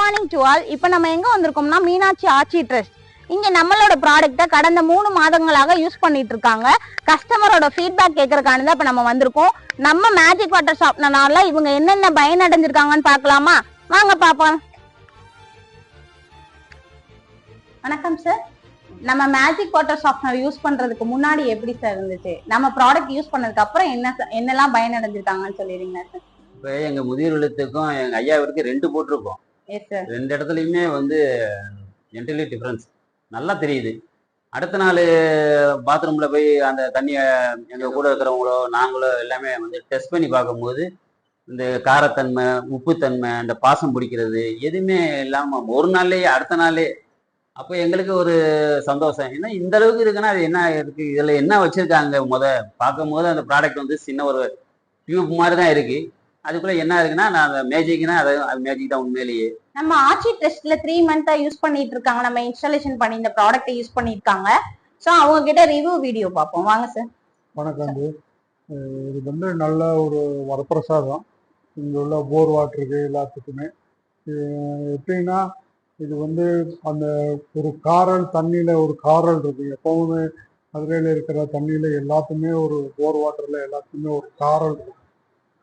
Morning to all. இப்போ நம்ம எங்க வந்திருக்கோம்னா மீனாட்சி ஆச்சி ட்ரஸ்ட். இங்க நம்மளோட ப்ராடக்ட்டை கடந்த 3 மாதங்களாக யூஸ் பண்ணிட்டு இருக்காங்க. கஸ்டமரோட ஃபீட்பேக் கேட்கறதுக்கான தான் இப்போ நம்ம வந்திருக்கோம். நம்ம மேஜிக் வாட்டர் ஷாப்னால இவங்க என்னென்ன பயனடைஞ்சிருக்காங்கன்னு பார்க்கலாமா? வாங்க பாப்போம். வணக்கம் சார். நம்ம மேஜிக் வாட்டர் ஷாப்னர் யூஸ் பண்றதுக்கு முன்னாடி எப்படி சார் இருந்துச்சு? நம்ம ப்ராடக்ட் யூஸ் பண்ணதுக்கு அப்புறம் என்னெல்லாம் பயனடைஞ்சிருக்காங்கன்னு சொல்லிடுறீங்களா சார்? இப்போ எங்க முதியோர் இல்லத்துக்கும் எங்க ஐயாவிற்கு 2 போட்டிருக்கோம். Yes sir. 2 இடத்துலையுமே என்டர்லி டிஃபரன்ஸ் நல்லா தெரியுது. அடுத்த நாள் பாத்ரூம்ல போய் அந்த தண்ணியை எங்க கூட இருக்கிறவங்களோ நாங்களோ எல்லாமே டெஸ்ட் பண்ணி பார்க்கும்போது இந்த காரத்தன்மை, உப்புத்தன்மை, இந்த பாசம் பிடிக்கிறது எதுவுமே இல்லாம ஒரு நாள்லயே அடுத்த நாளே அப்போ எங்களுக்கு ஒரு சந்தோஷம். ஏன்னா இந்த அளவுக்கு இருக்குன்னா அது என்ன இருக்கு, இதுல என்ன வச்சிருக்காங்க? பார்க்கும் போது அந்த ப்ராடக்ட் சின்ன ஒரு டியூப் மாதிரி தான் இருக்கு. அதுக்குள்ள என்ன இருக்குன்னா நான் அந்த மேஜிக்னா அது மேஜிக் தான் உண்மையிலேயே. நம்ம ஆச்சி டெஸ்ட்ல 3 மந்த்தா யூஸ் பண்ணிட்டு இருக்காங்க. நம்ம இன்ஸ்டாலேஷன் பண்ணி இந்த ப்ராடக்ட்டை யூஸ் பண்ணிருக்காங்க. ஸோ அவங்க கிட்ட ரிவ்யூ வீடியோ பார்ப்போம். வாங்க சார். வணக்கம். இது நல்ல ஒரு வரப்பிரசாதம். இங்கே உள்ள போர் வாட்டருக்கு எல்லாத்துக்குமே எப்படின்னா இது அந்த ஒரு காரல் தண்ணியில் ஒரு காரல் இருக்குது. எப்போவுமே மதுரையில் இருக்கிற தண்ணியில் எல்லாத்துக்குமே ஒரு போர் வாட்டரில் எல்லாத்துக்குமே ஒரு காரல் இருக்கும்.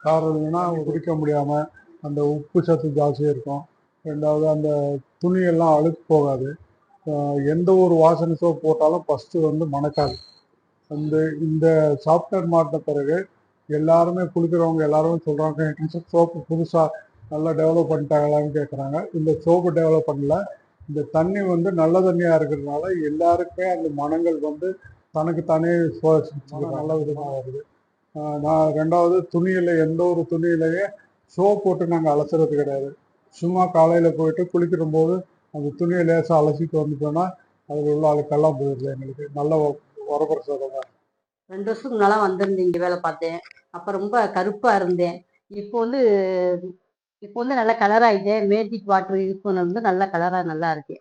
காரல்னா குடிக்க முடியாமல் அந்த உப்பு சத்து ஜாஸ்தியாக இருக்கும். ரெண்டாவது அந்த துணியெல்லாம் அழுக்கு போகாது. எந்த ஒரு வாசனை சோப் போட்டாலும் ஃபஸ்ட்டு மணக்காது. இந்த சாஃப்ட்வேர் மாறின பிறகு எல்லாருமே குளிக்கிறவங்க எல்லாருமே சொல்கிறாங்க, சோப்பு புதுசாக நல்லா டெவலப் பண்ணிட்டாங்களான்னு கேட்குறாங்க. இந்த சோப்பு டெவலப் பண்ணல. இந்த தண்ணி நல்ல தண்ணியாக இருக்கிறதுனால எல்லாருக்குமே அந்த மனங்கள் தனக்குத்தானே நல்ல விதமாக வருது. நான் ரெண்டாவது துணியில் எந்த ஒரு துணியிலையே சோப் போட்டு நாங்கள் அலசுறது கிடையாது. சும்மா காலையில் போயிட்டு குளிக்கிற போது அந்த துணியை லேசாக அலசிட்டு வந்துட்டோன்னா அதில் உள்ள அழுக்கெல்லாம் போயிடுது. எங்களுக்கு நல்ல வரப்பிரசாதம் தான். 2 வருஷத்துக்கு முன்னாலாம் வந்திருந்தேன், இங்கே வேலை பார்த்தேன். அப்போ ரொம்ப கருப்பாக இருந்தேன். இப்போ நல்ல கலர் ஆகிட்டேன். மேஜிக் வாட்டர் யூஸ் பண்ணது நல்ல கலராக நல்லா இருக்கு.